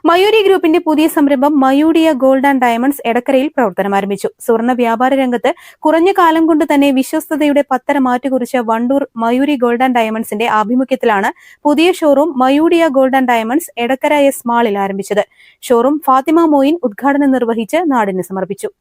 മയൂരി ഗ്രൂപ്പിന്റെ പുതിയ സംരംഭം മയൂഡിയ ഗോൾഡ് ആൻഡ് ഡയമണ്ട്സ് എടക്കരയിൽ പ്രവർത്തനം ആരംഭിച്ചു. സ്വർണ്ണ വ്യാപാര രംഗത്ത് കുറഞ്ഞ കാലം കൊണ്ട് തന്നെ വിശ്വസ്തയുടെ പത്തര മാറ്റുകുറിച്ച വണ്ടൂർ മയൂരി ഗോൾഡ് ആൻഡ് ഡയമണ്ട്സിന്റെ ആഭിമുഖ്യത്തിലാണ് പുതിയ ഷോറൂം മയൂഡിയ gold and diamonds Edakkara S മാളിൽ ആരംഭിച്ചത്. ഷോറൂം ഫാത്തിമ മോയിൻ ഉദ്ഘാടനം നിർവഹിച്ച് നാടിന് സമർപ്പിച്ചു.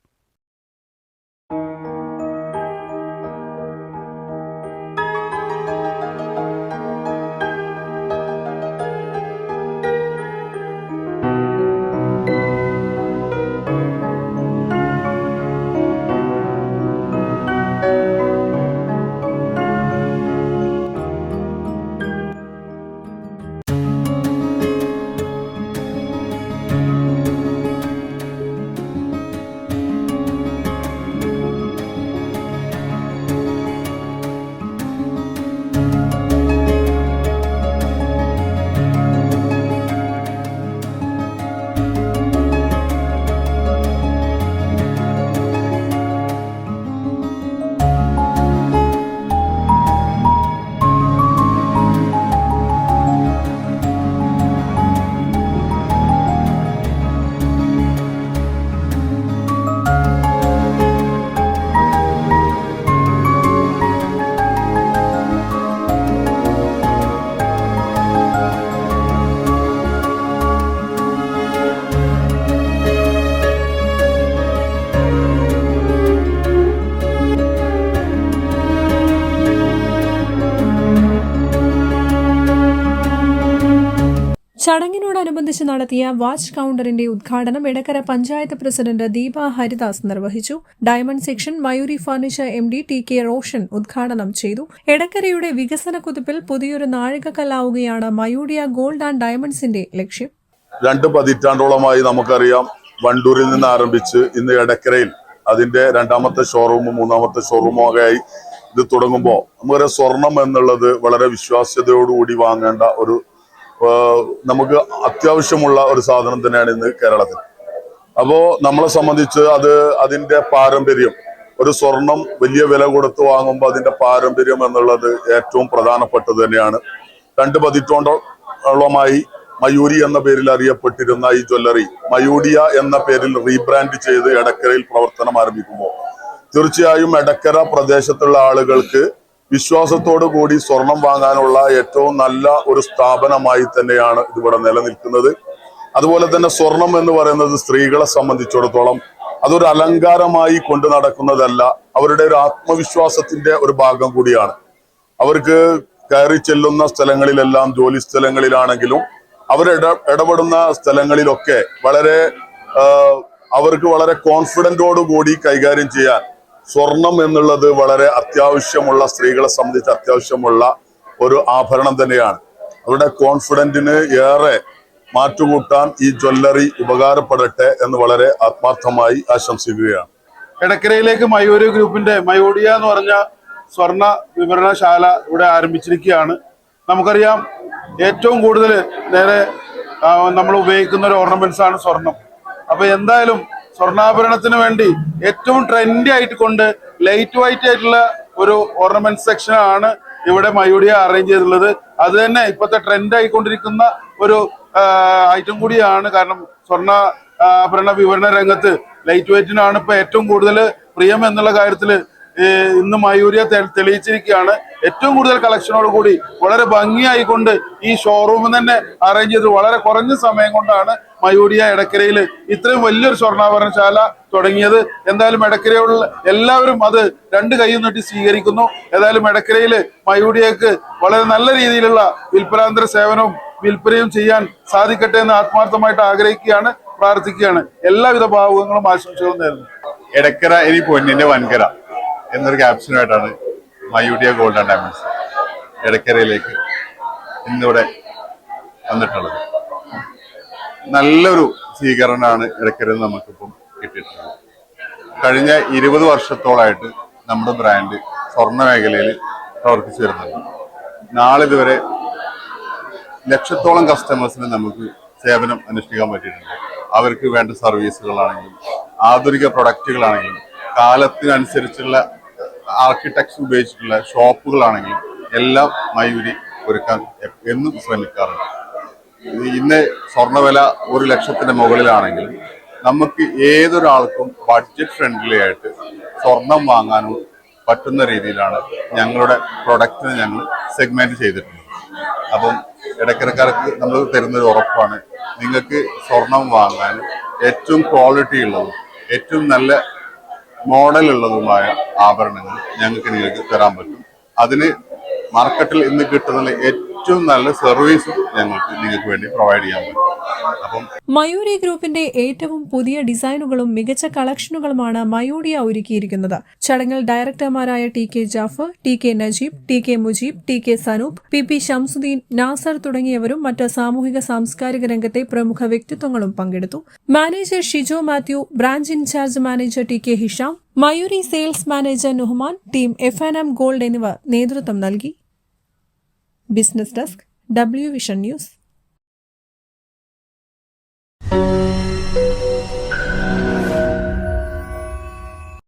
ചടങ്ങിനോടനുബന്ധിച്ച് നടത്തിയ വാച്ച് കൌണ്ടറിന്റെ ഉദ്ഘാടനം എടക്കര പഞ്ചായത്ത് പ്രസിഡന്റ് ദീപ ഹരിദാസ് നിർവഹിച്ചു. Diamond section Mayuri furniture MD TK Roshan ഉദ്ഘാടനം ചെയ്തു. എടക്കരയുടെ വികസന കുതിപ്പിൽ പുതിയൊരു നാഴികക്കല്ലാവുകയാണ് മയൂഡിയ ഗോൾഡ് ആൻഡ് ഡയമണ്ട്സിന്റെ ലക്ഷ്യം. 2 പതിറ്റാണ്ടോളമായി നമുക്കറിയാം, വണ്ടൂരിൽ നിന്ന് ആരംഭിച്ച് ഇന്ന് എടക്കരയിൽ അതിന്റെ 2ാമത്തെ ഷോറൂമും 3ാമത്തെ ഷോറൂമും ഒക്കെയായി ഇത് തുടങ്ങുമ്പോൾ നമുക്കൊരു സ്വർണം എന്നുള്ളത് വളരെ വിശ്വാസ്യതയോടുകൂടി വാങ്ങേണ്ട ഒരു നമുക്ക് അത്യാവശ്യമുള്ള ഒരു സാധനം തന്നെയാണ് ഇന്ന് കേരളത്തിൽ. അപ്പോ നമ്മളെ സംബന്ധിച്ച് അതിന്റെ പാരമ്പര്യം, ഒരു സ്വർണം വലിയ വില കൊടുത്ത് വാങ്ങുമ്പോൾ അതിന്റെ പാരമ്പര്യം എന്നുള്ളത് ഏറ്റവും പ്രധാനപ്പെട്ടത് തന്നെയാണ്. 2 പതിറ്റാണ്ടോളമായി മയൂരി എന്ന പേരിൽ അറിയപ്പെട്ടിരുന്ന ഈ ജ്വല്ലറി മയൂഡിയ എന്ന പേരിൽ റീബ്രാൻഡ് ചെയ്ത് എടക്കരയിൽ പ്രവർത്തനം ആരംഭിക്കുമ്പോൾ തീർച്ചയായും എടക്കര പ്രദേശത്തുള്ള ആളുകൾക്ക് വിശ്വാസത്തോടു കൂടി സ്വർണം വാങ്ങാനുള്ള ഏറ്റവും നല്ല ഒരു സ്ഥാപനമായി തന്നെയാണ് ഇതിവിടെ നിലനിൽക്കുന്നത്. അതുപോലെ തന്നെ സ്വർണം എന്ന് പറയുന്നത് സ്ത്രീകളെ സംബന്ധിച്ചിടത്തോളം അതൊരു അലങ്കാരമായി കൊണ്ടു നടക്കുന്നതല്ല, അവരുടെ ഒരു ആത്മവിശ്വാസത്തിന്റെ ഒരു ഭാഗം കൂടിയാണ്. അവർക്ക് കയറി ചെല്ലുന്ന സ്ഥലങ്ങളിലെല്ലാം, ജോലി സ്ഥലങ്ങളിലാണെങ്കിലും ഇടപെടുന്ന സ്ഥലങ്ങളിലൊക്കെ അവർക്ക് വളരെ കോൺഫിഡന്റോടുകൂടി കൈകാര്യം ചെയ്യാൻ സ്വർണം എന്നുള്ളത് വളരെ അത്യാവശ്യമുള്ള, സ്ത്രീകളെ സംബന്ധിച്ച് അത്യാവശ്യമുള്ള ഒരു ആഭരണം തന്നെയാണ്. അവരുടെ കോൺഫിഡന്റിന് ഏറെ മാറ്റുകൂട്ടാൻ ഈ ജ്വല്ലറി ഉപകാരപ്പെടട്ടെ എന്ന് വളരെ ആത്മാർത്ഥമായി ആശംസിക്കുകയാണ്. എടക്കരയിലേക്ക് മയൂരി ഗ്രൂപ്പിന്റെ മയൂഡിയ എന്ന് പറഞ്ഞ സ്വർണ്ണ വിവരണശാല ഇവിടെ ആരംഭിച്ചിരിക്കുകയാണ്. നമുക്കറിയാം, ഏറ്റവും കൂടുതൽ നേരെ നമ്മൾ ഉപയോഗിക്കുന്ന ഒരു ഓർണമെന്റ്സ് ആണ് സ്വർണം. അപ്പൊ എന്തായാലും സ്വർണ്ണാഭരണത്തിന് വേണ്ടി ഏറ്റവും ട്രെൻഡി ആയിട്ട് കൊണ്ട് ലൈറ്റ് വൈറ്റ് ആയിട്ടുള്ള ഒരു ഓർണമെന്റ് സെക്ഷൻ ആണ് ഇവിടെ മയൂഡിയ അറേഞ്ച് ചെയ്തിട്ടുള്ളത്. അത് തന്നെ ഇപ്പോഴത്തെ ട്രെൻഡ് ആയിക്കൊണ്ടിരിക്കുന്ന ഒരു ഐറ്റം കൂടിയാണ്. കാരണം സ്വർണ്ണ ആഭരണ വിവരണ രംഗത്ത് ലൈറ്റ് വെയിറ്റിനാണ് ഇപ്പൊ ഏറ്റവും കൂടുതൽ പ്രിയം എന്നുള്ള കാര്യത്തിൽ ഇന്ന് മയൂരിയ തെളിയിച്ചിരിക്കുകയാണ്. ഏറ്റവും കൂടുതൽ കളക്ഷനോട് കൂടി വളരെ ഭംഗിയായിക്കൊണ്ട് ഈ ഷോറൂം തന്നെ അറേഞ്ച് ചെയ്ത് വളരെ കുറഞ്ഞ സമയം കൊണ്ടാണ് മയൂരിയ എടക്കരയിൽ ഇത്രയും വലിയൊരു സ്വർണ്ണാഭരണശാല തുടങ്ങിയത്. എന്തായാലും എടക്കരയുള്ള എല്ലാവരും അത് 2 കൈയും നീട്ടി സ്വീകരിക്കുന്നു. ഏതായാലും എടക്കരയിൽ മയൂരിയക്ക് വളരെ നല്ല രീതിയിലുള്ള വിൽപ്പനാന്തര സേവനവും വിൽപ്പനയും ചെയ്യാൻ സാധിക്കട്ടെ എന്ന് ആത്മാർത്ഥമായിട്ട് ആഗ്രഹിക്കുകയാണ്, പ്രാർത്ഥിക്കുകയാണ്. എല്ലാവിധ ഭാവുകങ്ങളും ആശംസകളും നേരുന്നു. എടക്കര ഇനി പൊന്നിന്റെ വൻകര എന്നൊരു ക്യാപ്ഷനായിട്ടാണ് മയൂഡിയ ഗോൾഡ് ആൻഡ് ഡയമണ്ട്സ് എടക്കരയിലേക്ക് ഇന്നിവിടെ വന്നിട്ടുള്ളത്. നല്ലൊരു സ്വീകരണമാണ് എടക്കരയിൽ നമുക്കിപ്പം കിട്ടിയിട്ടുള്ളത്. കഴിഞ്ഞ 20 വർഷത്തോളമായിട്ട് നമ്മുടെ ബ്രാൻഡ് സ്വർണ്ണ മേഖലയിൽ പ്രവർത്തിച്ചു വരുന്നുണ്ട്. നാളിതുവരെ ലക്ഷത്തോളം കസ്റ്റമേഴ്സിന് നമുക്ക് സേവനം അനുഷ്ഠിക്കാൻ പറ്റിയിട്ടുണ്ട്. അവർക്ക് വേണ്ട സർവീസുകളാണെങ്കിലും ആധുനിക പ്രൊഡക്റ്റുകളാണെങ്കിലും കാലത്തിനനുസരിച്ചുള്ള ആർക്കിടെക്ചർ ഉപയോഗിച്ചിട്ടുള്ള ഷോപ്പുകളാണെങ്കിലും എല്ലാം മയൂരി ഒരുക്കാൻ എന്നും ശ്രമിക്കാറുണ്ട്. ഇന്ന് സ്വർണ്ണവില 1 ലക്ഷത്തിന്റെ മുകളിലാണെങ്കിൽ നമുക്ക് ഏതൊരാൾക്കും ബഡ്ജറ്റ് ഫ്രണ്ട്ലി ആയിട്ട് സ്വർണം വാങ്ങാനും പറ്റുന്ന രീതിയിലാണ് ഞങ്ങളുടെ പ്രൊഡക്റ്റിനെ ഞങ്ങൾ സെഗ്മെന്റ് ചെയ്തിട്ടുള്ളത്. അപ്പം ഇടയ്ക്കിടക്കാർക്ക് നമ്മൾ തരുന്നൊരു ഉറപ്പാണ്, നിങ്ങൾക്ക് സ്വർണം വാങ്ങാൻ ഏറ്റവും ക്വാളിറ്റി ഉള്ളതും ഏറ്റവും നല്ല മോഡൽ ഉള്ളതുമായ ആഭരണങ്ങൾ നിങ്ങൾക്ക് തരാൻ പറ്റും. അതിന് മാർക്കറ്റിൽ ഇന്ന് കിട്ടുന്ന ഏറ്റവും നല്ല സർവീസും നിങ്ങൾക്ക് വേണ്ടി പ്രൊവൈഡ് ചെയ്യാൻ പറ്റും. അപ്പം മയൂരി ഗ്രൂപ്പിന്റെ ഏറ്റവും പുതിയ ഡിസൈനുകളും മികച്ച കളക്ഷനുകളുമാണ് മയൂഡിയ ഒരുക്കിയിരിക്കുന്നത്. ചടങ്ങിൽ ഡയറക്ടർമാരായ TK Jafar, TK Najeeb, TK Mujeeb, TK Sanoop, PP Shamsuddin, Nasar തുടങ്ങിയവരും മറ്റ് സാമൂഹിക സാംസ്കാരിക രംഗത്തെ പ്രമുഖ വ്യക്തിത്വങ്ങളും പങ്കെടുത്തു. Manager Shijo Mathew, branch incharge manager TK Hisham, Mayuri sales manager Nuhman, team F&M gold എന്നിവർ നേതൃത്വം നൽകി. Business desk, W vision news.